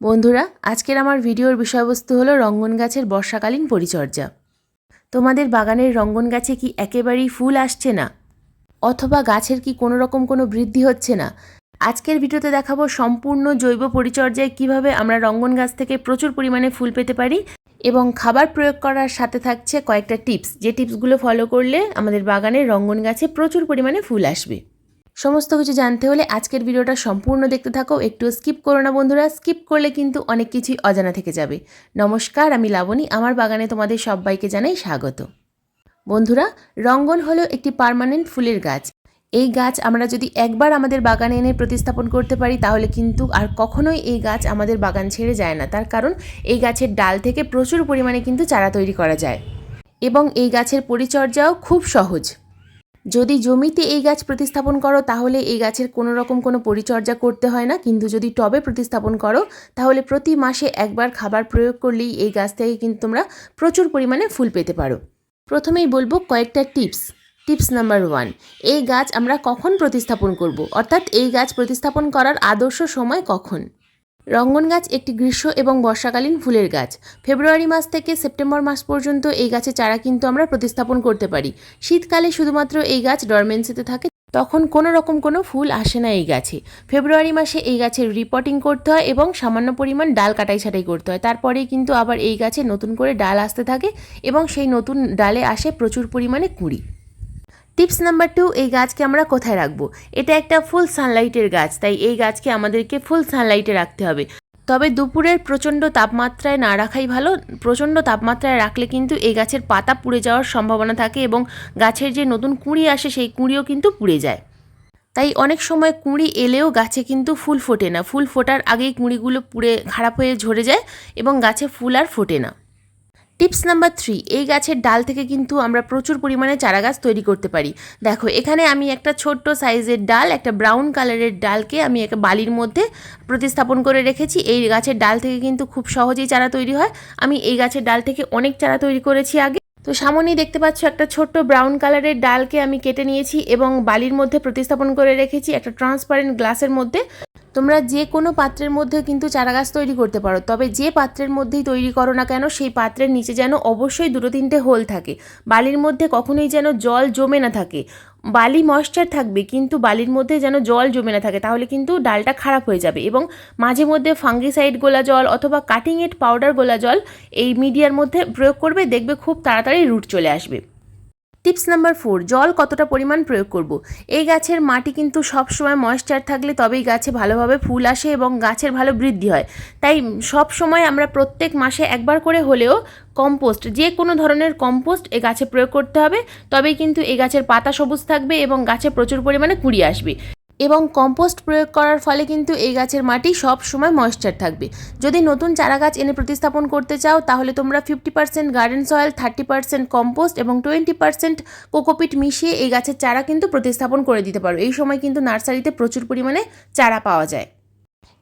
বন্ধুরা, আজকের আমার ভিডিওর বিষয়বস্তু হলো রঙ্গন গাছের বর্ষাকালীন পরিচর্যা। তোমাদের বাগানের রঙ্গন গাছে কি একেবারেই ফুল আসছে না, অথবা গাছের কি কোনো রকম কোনো বৃদ্ধি হচ্ছে না? আজকের ভিডিওতে দেখাবো সম্পূর্ণ জৈব পরিচর্যায় কিভাবে আমরা রঙ্গন গাছ থেকে প্রচুর পরিমাণে ফুল পেতে পারি, এবং খাবার প্রয়োগ করার সাথে থাকছে কয়েকটা টিপস, যে টিপসগুলো ফলো করলে আমাদের বাগানের রঙ্গন গাছে প্রচুর পরিমাণে ফুল আসবে। সমস্ত কিছু জানতে হলে আজকের ভিডিওটা সম্পূর্ণ দেখতে থাকো, একটু স্কিপ করো না বন্ধুরা। স্কিপ করলে কিন্তু অনেক কিছুই অজানা থেকে যাবে। নমস্কার, আমি লাবণী, আমার বাগানে তোমাদের সবাইকে জানাই স্বাগত। বন্ধুরা, রঙ্গন হলো একটি পার্মানেন্ট ফুলের গাছ। এই গাছ আমরা যদি একবার আমাদের বাগানে এনে প্রতিস্থাপন করতে পারি তাহলে কিন্তু আর কখনোই এই গাছ আমাদের বাগান ছেড়ে যায় না। তার কারণ এই গাছের ডাল থেকে প্রচুর পরিমাণে কিন্তু চারা তৈরি করা যায়, এবং এই গাছের পরিচর্যাও খুব সহজ। যদি জমিতে এই গাছ প্রতিস্থাপন করো তাহলে এই গাছের কোনো রকম কোনো পরিচর্যা করতে হয় না, কিন্তু যদি টবে প্রতিস্থাপন করো তাহলে প্রতি মাসে একবার খাবার প্রয়োগ করলেই এই গাছ থেকে কিন্তু তোমরা প্রচুর পরিমাণে ফুল পেতে পারো। প্রথমেই বলবো কয়েকটা টিপস নাম্বার 1, এই গাছ আমরা কখন প্রতিস্থাপন করব, অর্থাৎ এই গাছ প্রতিস্থাপন করার আদর্শ সময় কখন। রঙ্গন গাছ একটি গ্রীষ্ম এবং বর্ষাকালীন ফুলের গাছ। ফেব্রুয়ারি মাস থেকে সেপ্টেম্বর মাস পর্যন্ত এই গাছের চারা কিন্তু আমরা প্রতিস্থাপন করতে পারি। শীতকালে শুধুমাত্র এই গাছ ডরমেন্সিতে থাকে, তখন কোনো রকম কোনো ফুল আসে না এই গাছে। ফেব্রুয়ারি মাসে এই গাছের রিপোর্টিং করতে হয় এবং সামান্য পরিমাণ ডাল কাটাই ছাটাই করতে হয়। তারপরেই কিন্তু আবার এই গাছে নতুন করে ডাল আসতে থাকে, এবং সেই নতুন ডালে আসে প্রচুর পরিমাণে কুঁড়ি। টিপস নাম্বার 2, এই গাছকে আমরা কোথায় রাখবো? এটা একটা ফুল সানলাইটের গাছ, তাই এই গাছকে আমাদেরকে ফুল সানলাইটে রাখতে হবে। তবে দুপুরের প্রচণ্ড তাপমাত্রায় না রাখাই ভালো। প্রচণ্ড তাপমাত্রায় রাখলে কিন্তু এই গাছের পাতা পুড়ে যাওয়ার সম্ভাবনা থাকে, এবং গাছের যে নতুন কুঁড়ি আসে সেই কুঁড়িও কিন্তু পুড়ে যায়। তাই অনেক সময় কুঁড়ি এলেও গাছে কিন্তু ফুল ফোটে না। ফুল ফোটার আগেই কুঁড়িগুলো পুড়ে খারাপ হয়ে ঝরে যায়, এবং গাছে ফুল আর ফোটে না। টিপস নাম্বার 3, এই গাছের ডাল থেকে কিন্তু আমরা প্রচুর পরিমাণে চারা গাছ তৈরি করতে পারি। দেখো, এখানে আমি একটা ছোট্ট সাইজের ডাল, একটা ব্রাউন কালারের ডালকে আমি একটা বালির মধ্যে প্রতিস্থাপন করে রেখেছি। এই গাছের ডাল থেকে কিন্তু খুব সহজেই চারা তৈরি হয়। আমি এই গাছের ডাল থেকে অনেক চারা তৈরি করেছি আগে। তো সামনেই দেখতে পাচ্ছ একটা ছোট্ট ব্রাউন কালারের ডালকে আমি কেটে নিয়েছি এবং বালির মধ্যে প্রতিস্থাপন করে রেখেছি একটা ট্রান্সপারেন্ট গ্লাসের মধ্যে। তোমরা যে কোনো পাত্রের মধ্যে কিন্তু চারা গাছ তৈরি করতে পারো, তবে যে পাত্রের মধ্যেই তৈরি করো না কেন সেই পাত্রের নিচে যেন অবশ্যই 2-3টে হোল থাকে। বালির মধ্যে কখনোই যেন জল জমে না থাকে। বালি ময়েশ্চার থাকবে, কিন্তু বালির মধ্যে যেন জল জমে না থাকে, তাহলে কিন্তু ডালটা খারাপ হয়ে যাবে। এবং মাঝে মধ্যে ফাঙ্গিসাইড গোলা জল অথবা কাটিং এড পাউডার গোলা জল এই মিডিয়ার মধ্যে প্রয়োগ করবে, দেখবে খুব তাড়াতাড়ি রুট চলে আসবে। টিপস নাম্বার 4, জল কতটা পরিমাণ প্রয়োগ করব। এই গাছের মাটি কিন্তু সবসময় ময়েশ্চার থাকলে তবেই গাছে ভালোভাবে ফুল আসে এবং গাছের ভালো বৃদ্ধি হয়। তাই সব সময় আমরা প্রত্যেক মাসে একবার করে হলেও কম্পোস্ট, যে কোনো ধরনের কম্পোস্ট এই গাছে প্রয়োগ করতে হবে, তবেই কিন্তু এই গাছের পাতা সবুজ থাকবে এবং গাছে প্রচুর পরিমাণে কুঁড়ি আসবে। এবং কম্পোস্ট প্রয়োগ করার ফলে কিন্তু এই গাছের মাটি সব সময় ময়েশ্চার থাকবে। যদি নতুন চারা গাছ এনে প্রতিস্থাপন করতে চাও তাহলে তোমরা 50% গার্ডেন সয়েল, 30% কম্পোস্ট এবং 20% কোকোপিট মিশিয়ে এই গাছের চারা কিন্তু প্রতিস্থাপন করে দিতে পারো। এই সময় কিন্তু নার্সারিতে প্রচুর পরিমাণে চারা পাওয়া যায়।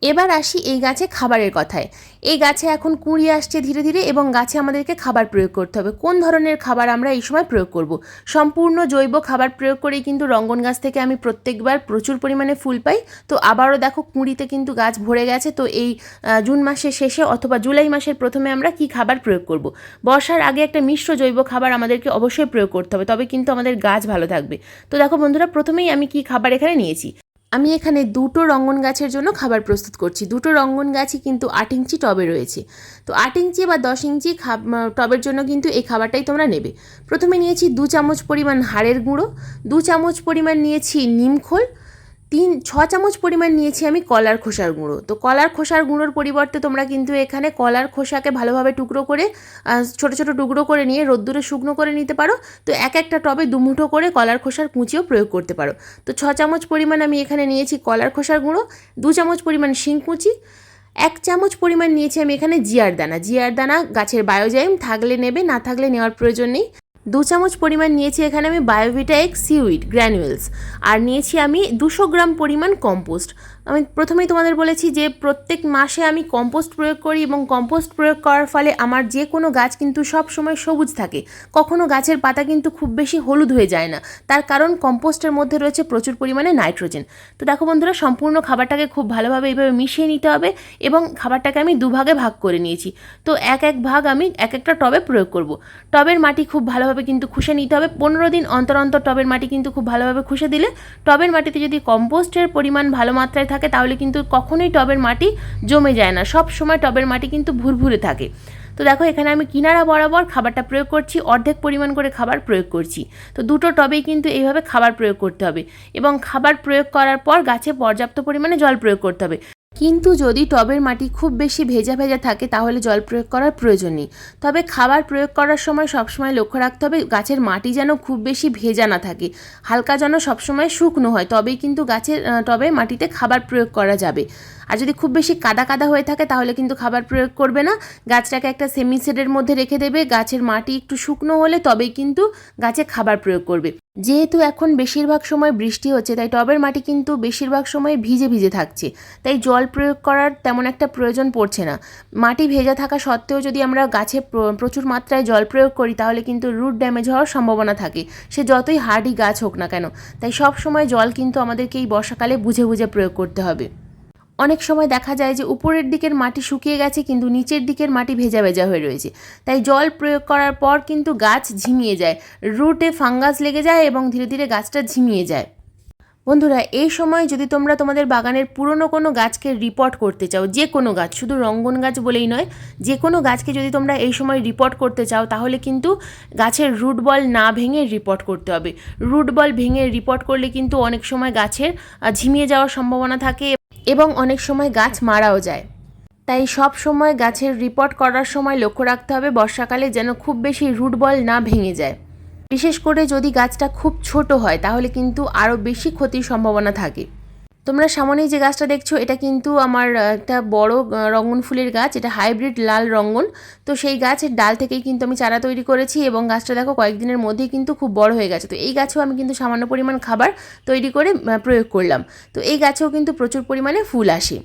এবার আসি এই গাছে খাবারের কথায়। এই গাছে এখন কুঁড়ি আসছে ধীরে ধীরে, এবং গাছে আমাদেরকে খাবার প্রয়োগ করতে হবে। কোন ধরনের খাবার আমরা এই সময় প্রয়োগ করব? সম্পূর্ণ জৈব খাবার প্রয়োগ করেই কিন্তু রঙ্গন গাছ থেকে আমি প্রত্যেকবার প্রচুর পরিমাণে ফুল পাই। তো আবারও দেখো কুঁড়িতে কিন্তু গাছ ভরে গেছে। তো এই জুন মাসের শেষে অথবা জুলাই মাসের প্রথমে আমরা কি খাবার প্রয়োগ করব? বর্ষার আগে একটা মিশ্র জৈব খাবার আমাদেরকে অবশ্যই প্রয়োগ করতে হবে, তবে কিন্তু আমাদের গাছ ভালো থাকবে। তো দেখো বন্ধুরা, প্রথমেই আমি কি খাবার এখানে নিয়েছি। আমি এখানে 2টো রঙ্গন গাছের জন্য খাবার প্রস্তুত করছি। 2টো রঙ্গন গাছই কিন্তু 8 ইঞ্চি টবে রয়েছে। তো 8 ইঞ্চি বা 10 ইঞ্চি টবের জন্য কিন্তু এই খাবারটাই তোমরা নেবে। প্রথমে নিয়েছি 2 চামচ পরিমাণ হাড়ের গুঁড়ো, 2 চামচ পরিমাণ নিয়েছি নিমখোল, 6 চামচ পরিমাণ নিয়েছি আমি কলার খোসার গুঁড়ো। তো কলার খোসার গুঁড়োর পরিবর্তে তোমরা কিন্তু এখানে কলার খোসাকে ভালোভাবে টুকরো করে ছোট ছোট টুকরো করে নিয়ে রোদ্দুরে শুকনো করে নিতে পারো। তো একটা টবে 2 মুঠো করে কলার খোসার কুচিও প্রয়োগ করতে পারো। তো 6 চামচ পরিমাণ আমি এখানে নিয়েছি কলার খোসার গুঁড়ো, 2 চামচ পরিমাণ শিংকুচি, 1 চামচ পরিমাণ নিয়েছি আমি এখানে জিয়ার দানা গাছের বায়োজাইম, থাকলে নেবে, না থাকলে নেওয়ার প্রয়োজন নেই। 2 চামচ পরিমাণ নিয়েছি এখানে আমি বায়োভিটা এক্স সিউইড গ্র্যানুয়েলস, আর নিয়েছি আমি 200 গ্রাম পরিমাণ কম্পোস্ট। আমি প্রথমেই তোমাদের বলেছি যে প্রত্যেক মাসে আমি কম্পোস্ট প্রয়োগ করি এবং কম্পোস্ট প্রয়োগ করার ফলে আমার যে কোনো গাছ কিন্তু সব সময় সবুজ থাকে, কখনো গাছের পাতা কিন্তু খুব বেশি হলুদ হয়ে যায় না। তার কারণ কম্পোস্টের মধ্যে রয়েছে প্রচুর পরিমাণে নাইট্রোজেন। তো দেখো বন্ধুরা, সম্পূর্ণ খাবারটাকে খুব ভালোভাবে এইভাবে মিশিয়ে নিতে হবে এবং খাবারটাকে আমি দুভাগে ভাগ করে নিয়েছি। তো এক ভাগ আমি এক একটা টবে প্রয়োগ করব। টবের মাটি খুব ভালোভাবে কিন্তু খুশে নিতে হবে। 15 দিন অন্তর অন্তর টবের মাটি কিন্তু খুব ভালোভাবে খুশে দিলে, টবের মাটিতে যদি কম্পোস্টের পরিমাণ ভালো মাত্রায় থাকে তাহলে কিন্তু কখনোই টবের মাটি জমে যায় না, সব সময় টবের মাটি কিন্তু ভুরভুরে থাকে। তো দেখো, এখানে আমি কিনারা বরাবর খাবারটা প্রয়োগ করছি, অর্ধেক পরিমাণ করে খাবার প্রয়োগ করছি। তো দুটো টবেই কিন্তু এইভাবে খাবার প্রয়োগ করতে হবে এবং খাবার প্রয়োগ করার পর গাছে পর্যাপ্ত পরিমাণে জল প্রয়োগ করতে হবে। কিন্তু যদি টবের মাটি খুব বেশি ভেজা ভেজা থাকে তাহলে জল প্রয়োগ করার প্রয়োজন নেই। তবে খাবার প্রয়োগ করার সময় সবসময় লক্ষ্য রাখতে হবে গাছের মাটি যেন খুব বেশি ভেজা না থাকে, হালকা যেন সবসময় শুকনো হয়, তবেই কিন্তু গাছের টবে মাটিতে খাবার প্রয়োগ করা যাবে। আর যদি খুব বেশি কাদা কাদা হয়ে থাকে তাহলে কিন্তু খাবার প্রয়োগ করবে না, গাছটাকে একটা সেমি শেডের মধ্যে রেখে দেবে। গাছের মাটি একটু শুকনো হলে তবেই কিন্তু গাছে খাবার প্রয়োগ করবে। যেহেতু এখন বেশিরভাগ সময় বৃষ্টি হচ্ছে, তাই টবের মাটি কিন্তু বেশিরভাগ সময় ভিজে ভিজে থাকছে, তাই জল প্রয়োগ করার তেমন একটা প্রয়োজন পড়ছে না। মাটি ভেজা থাকা সত্ত্বেও যদি আমরা গাছে প্রচুর মাত্রায় জল প্রয়োগ করি তাহলে কিন্তু রুট ড্যামেজ হওয়ার সম্ভাবনা থাকে, সে যতই হার্ডি গাছ হোক না কেন। তাই সব সময় জল কিন্তু আমাদেরকে এই বর্ষাকালে বুঝে বুঝে প্রয়োগ করতে হবে। অনেক সময় দেখা যায় যে উপরের দিকের মাটি শুকিয়ে গেছে কিন্তু নিচের দিকের মাটি ভেজা ভেজা হয়ে রয়েছে, তাই জল প্রয়োগ করার পর কিন্তু গাছ ঝিমিয়ে যায়, রুটে ফাঙ্গাস লেগে যায় এবং ধীরে ধীরে গাছটা ঝিমিয়ে যায়। বন্ধুরা, এই সময় যদি তোমরা তোমাদের বাগানের পুরনো কোনো গাছকে রিপোর্ট করতে চাও, যে কোনো গাছ, শুধু রঙ্গন গাছ বলেই নয়, যে কোনো গাছকে যদি তোমরা এই সময় রিপোর্ট করতে চাও তাহলে কিন্তু গাছের রুট বল না ভেঙে রিপোর্ট করতে হবে। রুট বল ভেঙে রিপোর্ট করলে কিন্তু অনেক সময় গাছের ঝিমিয়ে যাওয়ার সম্ভাবনা থাকে এবং অনেক সময় গাছ মারাও যায়। তাই সব সময় গাছের রিপোর্ট করার সময় লক্ষ্য রাখতে হবে বর্ষাকালে যেন খুব বেশি রুট বল না ভেঙে যায়। বিশেষ করে যদি গাছটা খুব ছোট হয় তাহলে কিন্তু আরও বেশি ক্ষতির সম্ভাবনা থাকে। তোমরা সামনেই যে গাছটা দেখছো এটা কিন্তু আমার একটা বড় রঙ্গন ফুলের গাছ, এটা হাইব্রিড লাল রঙ্গন। তো সেই গাছের ডাল থেকেই কিন্তু আমি চারা তৈরি করেছি এবং গাছটা দেখো কয়েকদিনের মধ্যেই কিন্তু খুব বড় হয়ে গেছে। তো এই গাছেও আমি কিন্তু সামান্য পরিমাণ খাবার তৈরি করে প্রয়োগ করলাম। তো এই গাছেও কিন্তু প্রচুর পরিমাণে ফুল আসে।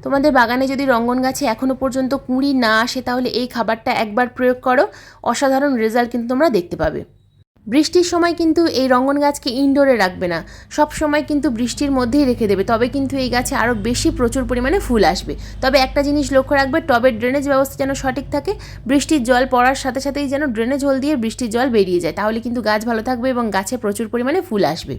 তোমাদের বাগানে যদি রঙ্গন গাছে এখনও পর্যন্ত কুঁড়ি না আসে তাহলে এই খাবারটা একবার প্রয়োগ করো, অসাধারণ রেজাল্ট কিন্তু তোমরা দেখতে পাবে। বৃষ্টির সময় কিন্তু এই রঙ্গন গাছকে ইনডোরে রাখবে না, সব সময় কিন্তু বৃষ্টির মধ্যেই রেখে দেবে, তবে কিন্তু এই গাছে আরও বেশি প্রচুর পরিমাণে ফুল আসবে। তবে একটা জিনিস লক্ষ্য রাখবে, টবের ড্রেনেজ ব্যবস্থা যেন সঠিক থাকে, বৃষ্টির জল পড়ার সাথে সাথেই যেন ড্রেনেজ হোল দিয়ে বৃষ্টির জল বেরিয়ে যায়, তাহলে কিন্তু গাছ ভালো থাকবে এবং গাছে প্রচুর পরিমাণে ফুল আসবে।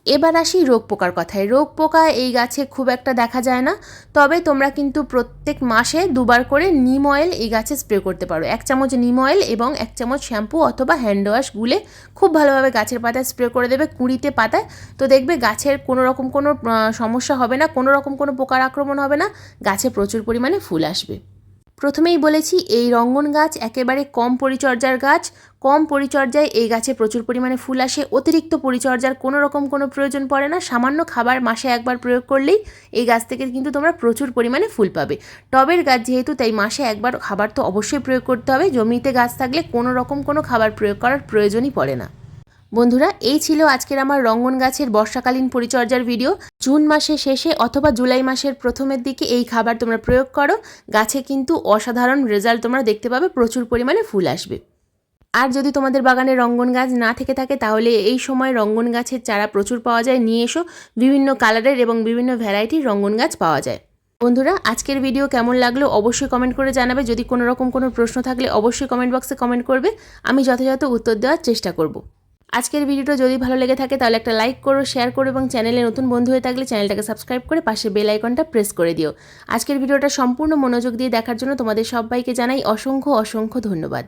এবার আসি রোগ পোকার কথায়। রোগ পোকা এই গাছে খুব একটা দেখা যায় না, তবে তোমরা কিন্তু প্রত্যেক মাসে 2 বার করে নিম অয়েল এই গাছে স্প্রে করতে পারো। 1 চামচ নিম অয়েল এবং 1 চামচ শ্যাম্পু অথবা হ্যান্ড ওয়াশ গুলে খুব ভালোভাবে গাছের পাতায় স্প্রে করে দেবে, কুঁড়িতে পাতায়। তো দেখবে গাছের কোনো রকম কোনো সমস্যা হবে না, কোনো রকম কোনো পোকার আক্রমণ হবে না, গাছে প্রচুর পরিমাণে ফুল আসবে। প্রথমেই বলেছি এই রঙ্গন গাছ একেবারে কম পরিচর্যার গাছ, কম পরিচর্যায় এই গাছে প্রচুর পরিমাণে ফুল আসে। অতিরিক্ত পরিচর্যার কোনো রকম কোনো প্রয়োজন পড়ে না, সামান্য খাবার মাসে একবার প্রয়োগ করলেই এই গাছ থেকে কিন্তু তোমরা প্রচুর পরিমাণে ফুল পাবে। টবের গাছ যেহেতু, তাই মাসে একবার খাবার তো অবশ্যই প্রয়োগ করতে হবে। জমিতে গাছ থাকলে কোনো রকম কোনো খাবার প্রয়োগ করার প্রয়োজনই পড়ে না। বন্ধুরা, এই ছিল আজকের আমার রঙ্গন গাছের বর্ষাকালীন পরিচর্যার ভিডিও। জুন মাসের শেষে অথবা জুলাই মাসের প্রথমের দিকে এই খাবার তোমরা প্রয়োগ করো, গাছে কিন্তু অসাধারণ রেজাল্ট তোমরা দেখতে পাবে, প্রচুর পরিমাণে ফুল আসবে। আর যদি তোমাদের বাগানে রঙ্গন গাছ না থেকে থাকে তাহলে এই সময় রঙ্গন গাছের চারা প্রচুর পাওয়া যায়, নিয়ে এসো। বিভিন্ন কালারের এবং বিভিন্ন ভ্যারাইটির রঙ্গন গাছ পাওয়া যায়। বন্ধুরা, আজকের ভিডিও কেমন লাগলো অবশ্যই কমেন্ট করে জানাবে। যদি কোনো রকম কোনো প্রশ্ন থাকলে অবশ্যই কমেন্ট বক্সে কমেন্ট করবে, আমি যথাযথ উত্তর দেওয়ার চেষ্টা করব। আজকের ভিডিওটা যদি ভালো লেগে থাকে তাহলে একটা লাইক করো, শেয়ার করো এবং চ্যানেলে নতুন বন্ধু হয়ে থাকলে চ্যানেলটাকে সাবস্ক্রাইব করে পাশে বেল আইকনটা প্রেস করে দিও। আজকের ভিডিওটা সম্পূর্ণ মনোযোগ দিয়ে দেখার জন্য তোমাদের সবাইকে জানাই অসংখ্য অসংখ্য ধন্যবাদ।